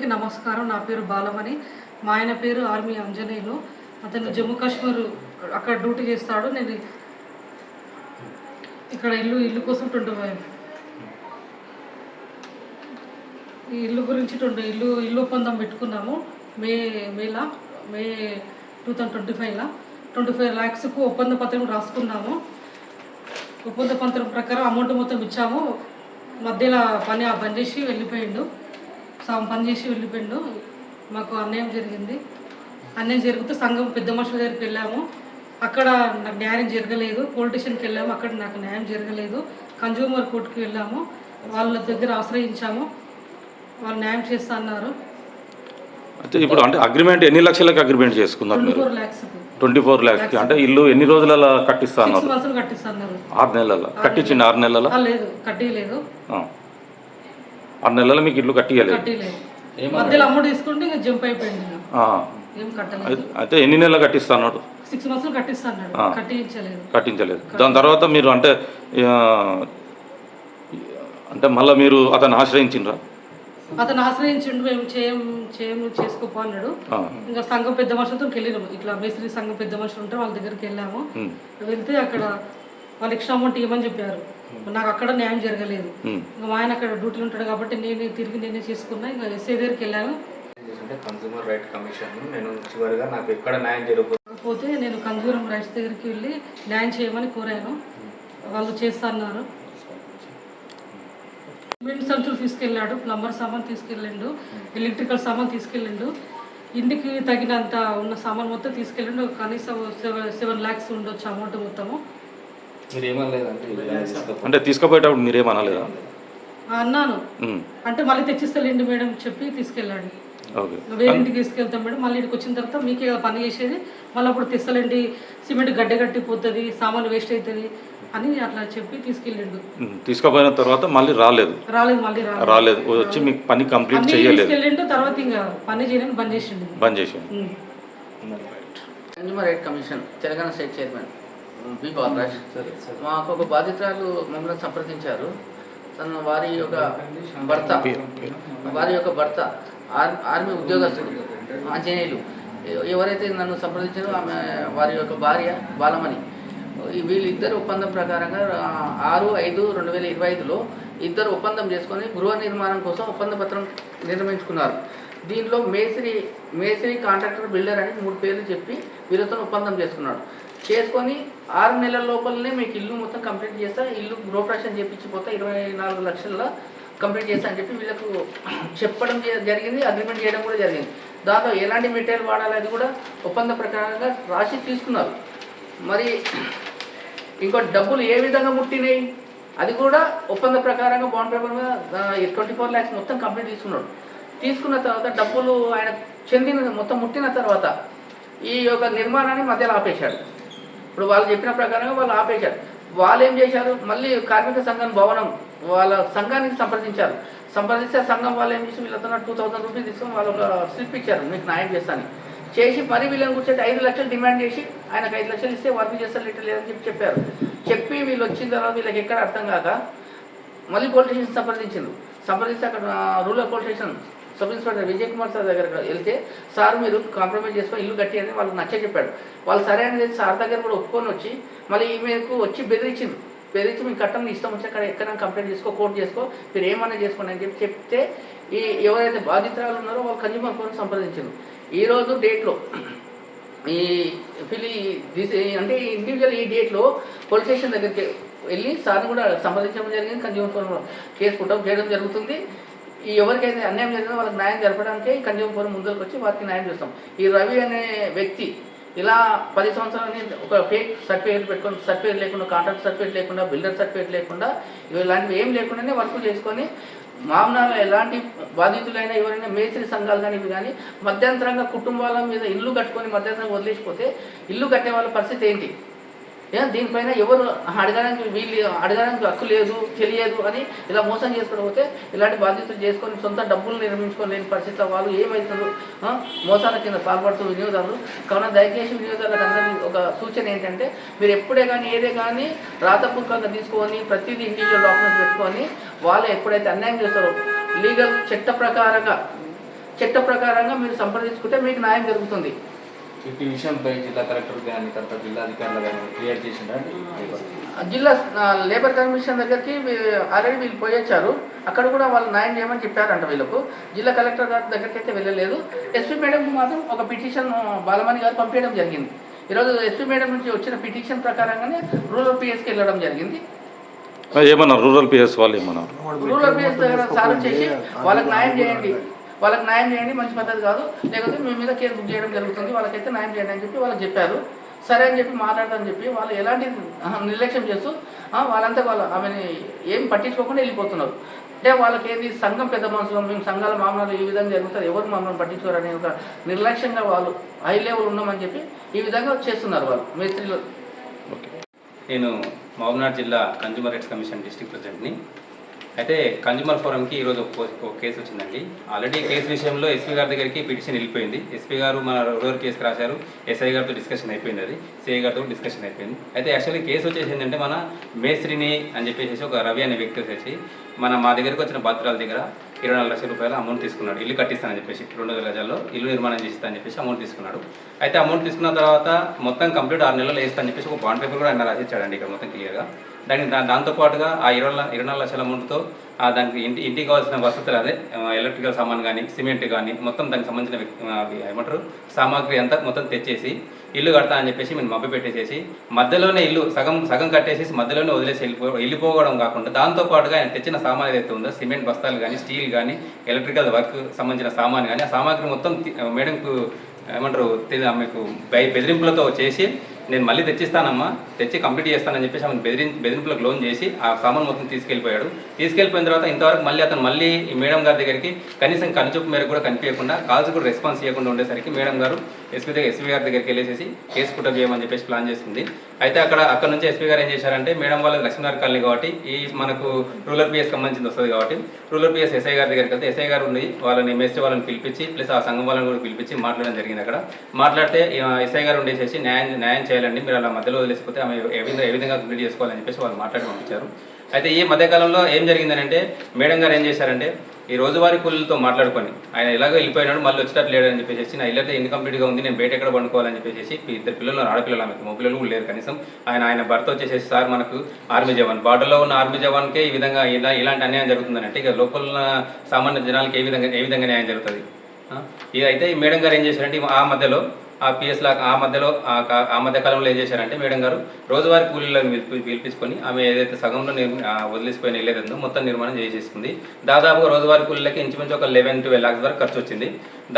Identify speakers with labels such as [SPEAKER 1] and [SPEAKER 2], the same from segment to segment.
[SPEAKER 1] అందరికీ నమస్కారం. నా పేరు బాలమణి. మా ఆయన పేరు ఆర్మీ అంజనేయులు. అతను జమ్మూ కాశ్మీర్ అక్కడ డ్యూటీ చేస్తాడు. నేను ఇక్కడ ఇల్లు కోసం 25 ఈ ఇల్లు గురించి ఇల్లు ఒప్పందం పెట్టుకున్నాము. మే 2025లో 25 lakhsకు ఒప్పంద పత్రం రాసుకున్నాము. ఒప్పంద పత్రం ప్రకారం అమౌంట్ మొత్తం ఇచ్చాము. మధ్యలో బంద్ చేసి వెళ్ళిపోయిండు. పని చేసి వెళ్ళిపోయిండు. మాకు అన్యాయం జరిగింది. అన్యాయం జరిగితే సంఘం పెద్ద మనుషుల దగ్గరికి వెళ్ళాము. అక్కడ నాకు న్యాయం జరగలేదు. పోలీస్ స్టేషన్కి వెళ్ళాము. అక్కడ నాకు న్యాయం జరగలేదు. కన్జ్యూమర్ కోర్టుకి వెళ్ళాము. వాళ్ళ దగ్గర ఆశ్రయించాము. వాళ్ళు న్యాయం చేస్తా అన్నారు.
[SPEAKER 2] అయితే ఇప్పుడు అంటే అగ్రిమెంట్ ఎన్ని లక్షలకు అగ్రిమెంట్ చేసుకున్నారు?
[SPEAKER 1] 24 lakhs.
[SPEAKER 2] 24 lakhs. అంటే ఇల్లు ఎన్ని రోజులలో కట్టిస్తాను?
[SPEAKER 1] 6 months కట్టిస్తున్నారు.
[SPEAKER 2] 6 నెలల కట్టించింది? 6 నెలల
[SPEAKER 1] లేదు, కట్టియలేదు.
[SPEAKER 2] 6 నెలల మీకు ఇల్లు కట్టియలేదు.
[SPEAKER 1] మధ్యలో అమౌంట్ తీసుకుంటే ఇంకా జంప్ అయిపోయింది. ఏం కట్టలేదు.
[SPEAKER 2] అయితే ఎన్ని నెలలు కట్టిస్తాడు?
[SPEAKER 1] 6 months కట్టిస్తాడు.
[SPEAKER 2] కట్టించలేదు. దాని తర్వాత మీరు అంటే మళ్ళీ మీరు అతను ఆశ్రయించిండ్రా?
[SPEAKER 1] అతను ఆశ్రయించిండు. మేము చేసుకోపో అన్నాడు. ఇంకా సంఘం పెద్ద మనుషులతో వెళ్ళినాము. ఇట్లా మేస్త్రి సంఘం పెద్ద మనుషులు ఉంటే వాళ్ళ దగ్గరికి వెళ్ళాము. వెళ్తే అక్కడ వాళ్ళు ఎక్స్ట్రా అమౌంట్ ఇవ్వమని చెప్పారు. నాకు అక్కడ న్యాయం జరగలేదు. ఇంకా మా ఆయన అక్కడ డ్యూటీలో ఉంటాడు కాబట్టి నేనే చేసుకున్నా. ఇంకా ఎస్ఐ దగ్గరికి వెళ్ళాను.
[SPEAKER 3] కన్స్యూమర్ రైట్ కమిషన్ నేను చివరిగా నాకు ఎక్కడ న్యాయం జరగకపోతే
[SPEAKER 1] నేను కన్స్యూమర్ రైట్స్ దగ్గరికి వెళ్ళి న్యాయం చేయమని కోరాను. వాళ్ళు చేస్తా అన్నారు. సిమెంట్ సంచులు తీసుకెళ్ళాడు. ప్లంబర్ సామాన్ తీసుకెళ్ళిండు. ఎలక్ట్రికల్ సామాన్ తీసుకెళ్ళిండు. ఇంటికి తగినంత ఉన్న సామాన్ మొత్తం తీసుకెళ్ళిండు. కనీసం 7 lakhs ఉండొచ్చు అమౌంట్ మొత్తము.
[SPEAKER 2] అంటే తీసుకుపోయేటప్పుడు మీరేమనలేదా?
[SPEAKER 1] అన్నాను. అంటే మళ్ళీ తెచ్చిస్తలేండి మేడం చెప్పి తీసుకెళ్ళాడు. వేరే ఇంటికి తీసుకెళ్తాం మేడం, మళ్ళీ ఇంటికి వచ్చిన తర్వాత మీకే పని చేసేది, మళ్ళీ అప్పుడు తెస్తలేండి, సిమెంట్ గట్టిపోతుంది, సామాన్ వేస్ట్ అవుతుంది అని అట్లా చెప్పి తీసుకెళ్ళిండు.
[SPEAKER 2] తీసుకుపోయిన తర్వాత మళ్ళీ రాలేదు. వచ్చి మీకు పని కంప్లీట్ చేయలేదు.
[SPEAKER 1] తర్వాత ఇంకా పని చేయడానికి బంద్ చేసిండు.
[SPEAKER 4] Consumer right commission Telangana state chairman B Balaraj. మాకు ఒక బాధితురాలు మమ్మల్ని సంప్రదించారు. తను వారి యొక్క భర్త ఆర్మీ ఉద్యోగస్తుడు ఆంజనేయులు. ఎవరైతే నన్ను సంప్రదించారో ఆమె వారి యొక్క భార్య బాలమణి. వీళ్ళిద్దరు ఒప్పందం ప్రకారంగా 6/5/2025లో ఇద్దరు ఒప్పందం చేసుకొని గృహ నిర్మాణం కోసం ఒప్పంద పత్రం నిర్మించుకున్నారు. దీనిలో మేస్త్రి కాంట్రాక్టర్ బిల్డర్ అని 3 పేర్లు చెప్పి వీళ్ళతో ఒప్పందం చేసుకొని 6 నెలల లోపలనే మీకు ఇల్లు మొత్తం కంప్లీట్ చేస్తా, ఇల్లు గృహప్రవేశం చేయించిపోతా 24 లక్షల్లో కంప్లీట్ చేస్తా అని చెప్పి వీళ్ళకు చెప్పడం జరిగింది. అగ్రిమెంట్ చేయడం కూడా జరిగింది. దాంట్లో ఎలాంటి మెటీరియల్ వాడాలి అది కూడా ఒప్పంద ప్రకారంగా రాసి తీసుకున్నారు. మరి ఇంకో డబ్బులు ఏ విధంగా ముట్టినాయి అది కూడా ఒప్పంద ప్రకారంగా బాండ్ పేపర్ మీద 24 lakhs మొత్తం కంప్లీట్ తీసుకున్న తర్వాత డబ్బులు ఆయన మొత్తం ముట్టిన తర్వాత ఈ యొక్క నిర్మాణాన్ని మధ్యలో ఆపేశాడు. ఇప్పుడు వాళ్ళు చెప్పిన ప్రకారంగా వాళ్ళు ఆపేశారు. వాళ్ళు ఏం చేశారు, మళ్ళీ కార్మిక సంఘం భవనం వాళ్ళ సంఘానికి సంప్రదిస్తే సంఘం వాళ్ళు ఏం చేసి వీళ్ళతో 2000 రూపీస్ తీసుకొని వాళ్ళు ఒక స్లిప్ ఇచ్చారు, మీకు న్యాయం చేస్తాను చేసి మరి వీళ్ళని కూర్చొని 5 లక్షలు డిమాండ్ చేసి ఆయనకు 5 లక్షలు ఇస్తే వర్క్ చేస్తారు లిటర్ లేదని చెప్పి వీళ్ళు వచ్చిన తర్వాత వీళ్ళకి ఎక్కడ అర్థం కాక మళ్ళీ పోలీస్ స్టేషన్ సంప్రదిస్తే అక్కడ rural police station sub inspector Vijay Kumar sir దగ్గర వెళ్తే సార్ మీరు కాంప్రమైజ్ చేసుకొని ఇల్లు కట్టి అని వాళ్ళకి చెప్పాడు. వాళ్ళు సరే అనేది సార్ దగ్గర కూడా ఒప్పుకొని వచ్చి మళ్ళీ ఈమెకు వచ్చి బెదిరించి మీకు కట్టం ఇష్టం వచ్చి అక్కడ ఎక్కడైనా కంప్లైంట్ చేసుకో, కోర్టు చేసుకో, మీరు ఏమన్నా చేసుకోండి అని చెప్తే ఈ ఎవరైతే బాధితురాలు ఉన్నారో వాళ్ళు కన్జ్యూమర్ కోర్టును సంప్రదించారు. ఈరోజు డేట్లో అంటే ఇండివిజువల్ ఈ డేట్లో పోలీస్ స్టేషన్ దగ్గరికి వెళ్ళి సార్ని కూడా సంప్రదించడం జరిగింది. కన్జ్యూమర్ ఫోరం కేసు పుట్టడం చేయడం జరుగుతుంది. ఎవరికైతే అన్యాయం జరిగిందో వాళ్ళకి న్యాయం జరపడానికే ఈ కన్జ్యూమర్ ఫోరం ముందుకు వచ్చి వారికి న్యాయం చేస్తాం. ఈ రవి అనే వ్యక్తి ఇలా 10 సంవత్సరాలని ఒక ఫేక్ సర్టిఫికేట్ లేకుండా, కాంట్రాక్ట్ సర్టిఫికేట్ లేకుండా, బిల్డర్ సర్టిఫికేట్ లేకుండా, ఇలాంటివి ఏం లేకుండానే వర్క్ చేసుకొని మామూలుగా ఎలాంటి బాధితులైనా ఎవరైనా మేస్త్రి సంఘాలు కానీ ఇవి కానీ మధ్యంతరంగా కుటుంబాల మీద ఇల్లు కట్టుకొని మధ్యంతరంగా వదిలేసిపోతే ఇల్లు కట్టే వాళ్ళ పరిస్థితి ఏంటి? దీనిపైన ఎవరు అడగడానికి హక్కు లేదు, తెలియదు అని ఇలా మోసం చేసుకోకపోతే ఇలాంటి బాధ్యతలు చేసుకొని సొంత డబ్బులు నిర్మించుకోలేని పరిస్థితిలో వాళ్ళు ఏమవుతారు, మోసాల కింద పాల్పడుతూ వినియోగదారులు. కావున దయచేసి వినియోగదారులకు అందరికీ ఒక సూచన ఏంటంటే, మీరు ఎప్పుడే కానీ ఏదే కానీ రాతపూర్వకంగా తీసుకొని ప్రతిదీ ఇండివిజువల్ డాక్యుమెంట్స్ పెట్టుకొని వాళ్ళు ఎప్పుడైతే అన్యాయం చేస్తారో లీగల్ చట్ట ప్రకారంగా చట్ట ప్రకారంగా మీరు సంప్రదించుకుంటే మీకు న్యాయం జరుగుతుంది.
[SPEAKER 3] ఈ విషయంపై జిల్లా కలెక్టర్ కానీ తర్వాత జిల్లా అధికారులు కానీ క్లియర్ చేసిందండి.
[SPEAKER 4] జిల్లా లేబర్ కమిషన్ దగ్గరికి ఆల్రెడీ వీళ్ళు పోయొచ్చారు. అక్కడ కూడా వాళ్ళు న్యాయం చేయమని చెప్పారంట వీళ్ళకు. జిల్లా కలెక్టర్ గారి దగ్గరికి అయితే వెళ్ళలేదు. ఎస్పీ మేడంకి మాత్రం ఒక పిటిషన్ బాలమణి గారు పంపించడం జరిగింది. ఈరోజు ఎస్పీ మేడం నుంచి వచ్చిన పిటిషన్ ప్రకారంగానే రూరల్ పిఎస్కి వెళ్ళడం జరిగింది.
[SPEAKER 2] ఏమన్నారు రూరల్ పిఎస్ వాళ్ళు ఏమన్నారు?
[SPEAKER 4] రూరల్ పిఎస్ దగ్గర సార్ వచ్చేసి వాళ్ళకి న్యాయం చేయండి, వాళ్ళకి న్యాయం చేయండి, మంచి పద్ధతి కాదు, లేకపోతే మీ మీద కేసు బుక్ చేయడం జరుగుతుంది, వాళ్ళకైతే న్యాయం చేయండి అని చెప్పి వాళ్ళకి చెప్పారు. సరే అని చెప్పి మాట్లాడతారని చెప్పి వాళ్ళు ఎలాంటి నిర్లక్ష్యం చేస్తూ వాళ్ళంతా ఆమెని ఏం పట్టించుకోకుండా వెళ్ళిపోతున్నారు. అంటే వాళ్ళకి ఏంది సంఘం పెద్ద మనుషులు, మేము సంఘాల మామూలు ఈ విధంగా జరుగుతుంది, ఎవరు మమ్మల్ని పట్టించుకోరని ఒక నిర్లక్ష్యంగా వాళ్ళు హై లెవెల్ ఉన్నామని చెప్పి ఈ విధంగా చేస్తున్నారు వాళ్ళు మేస్త్రీలు.
[SPEAKER 5] నేను మహబూబ్నగర్ జిల్లా కన్జ్యూమర్ రైట్స్ కమిషన్ డిస్ట్రిక్ట్ ప్రెసిడెంట్ని. అయితే కన్జ్యూమర్ ఫోరంకి ఈరోజు ఒక కేసు వచ్చిందండి. ఆల్రెడీ కేసు విషయంలో ఎస్పీ గారి దగ్గరికి పిటిషన్ వెళ్ళిపోయింది. ఎస్పీ గారు మన రూరల్ కేసుకి రాశారు. ఎస్ఐ గారితో డిస్కషన్ అయిపోయింది, అది సిఐ గారితో డిస్కషన్ అయిపోయింది. అయితే యాక్చువల్లీ కేసు వచ్చేసి ఏంటంటే మన మేస్త్రిని అని చెప్పేసి ఒక రవి అనే వ్యక్తి వచ్చేసి మా దగ్గరికి వచ్చిన బాత్రాల దగ్గర 24 లక్షల రూపాయల అమౌంట్ తీసుకున్నాడు. ఇల్లు కట్టిస్తానని చెప్పేసి 200 గజాల్లో ఇల్లు నిర్మాణం చేస్తానని చెప్పేసి అమౌంట్ తీసుకున్నాడు. అయితే అమౌంట్ తీసుకున్న తర్వాత మొత్తం కంప్లీట్ 6 నెలలు వేస్తానని చెప్పేసి ఒక బాండ్ పేపర్ కూడా ఆయన రాసిచ్చాడండి ఇక్కడ మొత్తం క్లియర్గా. దాంతోపాటుగా ఆ 24 లక్షల అమౌంట్తో దానికి ఇంటికి కావాల్సిన వసతులు, అదే ఎలక్ట్రికల్ సామాన్ కానీ సిమెంట్ కానీ మొత్తం దానికి సంబంధించిన ఏమంటారు సామాగ్రి అంతా మొత్తం తెచ్చేసి ఇల్లు కడతా అని చెప్పేసి మేము మబ్బి పెట్టేసేసి మధ్యలోనే ఇల్లు సగం కట్టేసేసి మధ్యలోనే వదిలేసి వెళ్ళిపోవడం కాకుండా దాంతోపాటుగా ఆయన తెచ్చిన సామాన్ ఏదైతే ఉందో సిమెంట్ బస్తాలు కానీ స్టీల్ కానీ ఎలక్ట్రికల్ వర్క్ సంబంధించిన సామాన్ కానీ ఆ సామాగ్రి మొత్తం మేడంకు ఏమంటారు మీకు బెదిరింపులతో చేసి నేను మళ్ళీ తెచ్చిస్తానమ్మా, తెచ్చి కంప్లీట్ చేస్తానని చెప్పేసి ఆమెను బెదిరింపులకు లోన్ చేసి ఆ సామాన్ మొత్తం తీసుకెళ్ళిపోయాడు. తీసుకెళ్ళిపోయిన తర్వాత ఇంతవరకు మళ్ళీ ఈ మేడం గారి దగ్గరికి కనీసం కనుచూపు మేరకు కూడా కనిపించకుండా కాల్స్ కూడా రెస్పాన్స్ చేయకుండా ఉండేసరికి మేడం గారు ఎస్పీ గారి దగ్గరికి వెళ్ళేసి కేసు కుట్ర చేయమని చెప్పేసి ప్లాన్ చేస్తుంది. అయితే అక్కడ నుంచి ఎస్పీ గారు ఏం చేశారంటే మేడం వాళ్ళది లక్ష్మీనగర్ కాలనీ కాబట్టి ఈ మనకు రూరల్ పిఎస్ సంబంధించింది వస్తుంది కాబట్టి రూరల్ పిఎస్ ఎస్ఐ గారి దగ్గరికి వెళ్తే ఎస్ఐ గారు ఉండి వాళ్ళని మేస్త్రి వాళ్ళని పిలిపించి ప్లస్ ఆ సంఘం వాళ్ళని కూడా పిలిపించి మాట్లాడడం జరిగింది. అక్కడ మాట్లాడితే ఎస్ఐ గారు ఉండేసేసి న్యాయం చేయాలండి, మీరు అలా మధ్యలో వదిలేసిపోతే ఆమె ఏ విధంగా కంప్లీట్ చేసుకోవాలని చెప్పేసి వాళ్ళు మాట్లాడి పంపించారు. అయితే ఈ మధ్యకాలంలో ఏం జరిగిందనంటే మేడం గారు ఏం చేశారంటే ఈ రోజువారీ కూలీలతో మాట్లాడుకొని ఆయన ఎలాగో వెళ్ళిపోయినాడు, మళ్ళీ వచ్చేటట్టు లేడని చెప్పేసి నా ఇల్లు ఇన్కంప్లీట్గా ఉంది, నేను బయట ఎక్కడ పండుకోవాలని చెప్పేసి 2 పిల్లలు ఆడపిల్లలు, ఆమెకు మగ పిల్లలు కూడా లేరు కనీసం. ఆయన భర్త వచ్చేసేసి సార్ మనకు ఆర్మీ జవాన్, బార్డర్లో ఉన్న ఆర్మీ జవాన్కే ఈ విధంగా ఇలాంటి అన్యాయం జరుగుతుందని అంటే ఇక లోపల ఉన్న సామాన్య జనాలకి ఏ విధంగా న్యాయం జరుగుతుంది. అయితే ఈ మేడం గారు ఏం చేశారంటే ఆ మధ్యలో ఆ పిఎస్ లా ఆ మధ్య కాలంలో ఏం చేశారంటే మేడం గారు రోజువారీ కూలీలను పిలిపించుకొని ఆమె ఏదైతే సగంలో వదిలేసిపోయిన ఇల్లేదో మొత్తం నిర్మాణం చేసేసుకుంది. దాదాపుగా రోజువారీ కూలీలకి ఇంచుమించు ఒక 11-12 lakhs వరకు ఖర్చు వచ్చింది.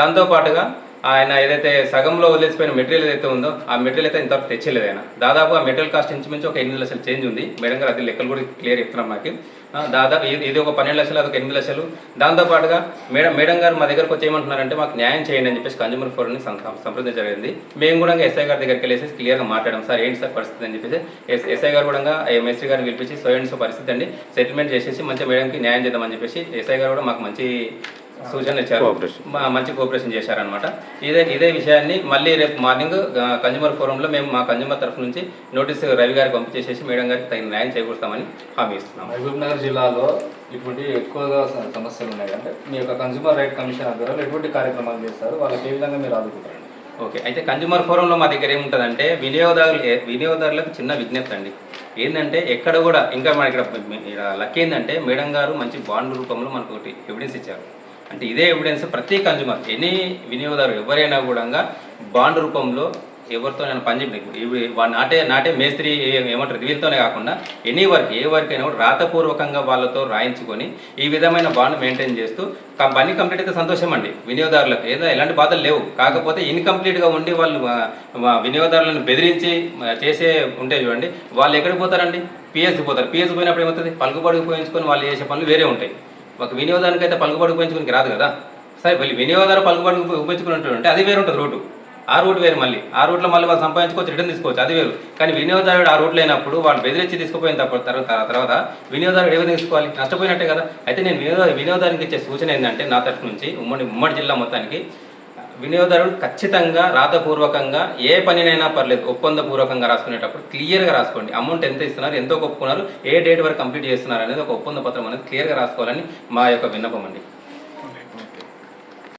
[SPEAKER 5] దాంతోపాటుగా ఆయన ఏదైతే సగంలో వదిలేసిపోయిన మెటీరియల్ ఏదైతే ఉందో ఆ మెటీరియల్ అయితే ఇంతవరకు తెచ్చలేదు. ఆయన దాదాపు ఆ మెటీరియల్ కాస్ట్ ఇంచుమించు ఒక 8 లక్షలు చేంజ్ ఉంది. మేడం గారు అది లెక్కలు కూడా క్లియర్ చెప్తున్నాం నాకు. దాదాపు ఇది ఒక 12 లక్షలు, అదొక 8 లక్షలు. దాంతోపాటుగా మేడం గారు మా దగ్గరకు వచ్చి ఏమంటున్నారంటే మాకు న్యాయం చేయండి అని చెప్పేసి కన్జ్యూమర్ ఫోరంని సంప్రదించడం జరిగింది. మేము కూడా ఎస్ఐ గారి దగ్గరికి వెళ్ళేసి క్లియర్గా మాట్లాడాం, సార్ ఏంటి సార్ పరిస్థితి అని చెప్పేసి. ఎస్ఐ గారు కూడా మేస్త్రి గారిని పిలిపించి సో పరిస్థితి అండి సెటిల్మెంట్ చేసేసి మంచి మేడంకి న్యాయం చేద్దామని చెప్పేసి ఎస్ఐ గారు కూడా మాకు మంచి సూచనలు ఇచ్చారు, మంచి కోఆపరేషన్ చేశారనమాట. ఇదే విషయాన్ని మళ్ళీ రేపు మార్నింగ్ కన్జ్యూమర్ ఫోరంలో మేము మా కన్జ్యూమర్ తరఫు నుంచి నోటీస్ రవి గారికి పంపించేసేసి మేడం గారికి తగిన న్యాయం చేకూరుస్తామని హామీ ఇస్తున్నాం.
[SPEAKER 3] మహబూబ్నగర్ జిల్లాలో ఇటువంటి ఎక్కువగా సమస్యలు ఉన్నాయి అంటే మీ యొక్క కన్జ్యూమర్ రైట్ కమిషన్ ఆధ్వర్యంలో ఎటువంటి కార్యక్రమాలు చేస్తారు, వాళ్ళకి ఏ విధంగా మీరు ఆదుకుంటారండి?
[SPEAKER 5] ఓకే, అయితే కన్జ్యూమర్ ఫోరంలో మా దగ్గర ఏముంటుందంటే వినియోగదారులకు చిన్న విజ్ఞప్తి అండి. ఏంటంటే ఎక్కడ కూడా ఇంకా మన ఇక్కడ లక్ ఏంటంటే మేడం గారు మంచి బాండ్ రూపంలో మనకు ఒకటి ఎవిడెన్స్ ఇచ్చారు. అంటే ఇదే ఎవిడెన్స్ ప్రతి కన్జ్యూమర్ ఎనీ వినియోగదారు ఎవరైనా కూడా బాండ్ రూపంలో ఎవరితో నేను పనిచేయలేదు నాటే మేస్త్రి ఏమంటారు వీళ్ళతోనే కాకుండా ఎనీ వర్క్ ఏ వర్క్ అయినా కూడా రాతపూర్వకంగా వాళ్ళతో రాయించుకొని ఈ విధమైన బాండ్ మెయింటైన్ చేస్తూ పని కంప్లీట్ అయితే సంతోషం అండి. వినియోగదారులకు ఎలాంటి బాధలు లేవు. కాకపోతే ఇన్కంప్లీట్గా ఉండి వాళ్ళు వినియోగదారులను బెదిరించి చేసే ఉంటే చూడండి, వాళ్ళు ఎక్కడికి పోతారండి? పిఎస్కి పోతారు. పిఎస్కి పోయినప్పుడు ఏమవుతుంది? పలుకుబడి ఉపయోగించుకొని వాళ్ళు చేసే పనులు వేరే ఉంటాయి. ఒక వినియోగదానికి అయితే పలుకుబడి ఉపయోగించుకోనికి రాదు కదా. సరే మళ్ళీ వినియోగదారు పలుకుబడి ఉపయోగించుకుని అది వేరు ఉంటుంది రూటు, ఆ రూట్ వేరు. మళ్ళీ ఆ రూట్లో మళ్ళీ వాళ్ళు సంపాదించుకోవచ్చు, రిటర్న్ తీసుకోవచ్చు, అది వేరు. కానీ వినియోగదారుడు ఆ రూట్ లేనప్పుడు వాళ్ళు బెదిరించి తీసుకుపోయిన తర్వాత వినియోగదారుడు ఏ విధంగా తీసుకోవాలి? నష్టపోయినట్టే కదా. అయితే నేను వినియోగదారునికి ఇచ్చే సూచన ఏంటంటే నా తరఫు నుంచి ఉమ్మడి జిల్లా మొత్తానికి వినియోగదారుడు ఖచ్చితంగా రాతపూర్వకంగా ఏ పనినైనా పర్లేదు ఒప్పందపూర్వకంగా రాసుకునేటప్పుడు క్లియర్గా రాసుకోండి. అమౌంట్ ఎంత ఇస్తున్నారు, ఎంత ఒప్పుకున్నారు, ఏ డేట్ వరకు కంప్లీట్ చేస్తున్నారు అనేది ఒక ఒప్పంద పత్రం అనేది క్లియర్గా రాసుకోవాలని మా యొక్క విన్నపం అండి.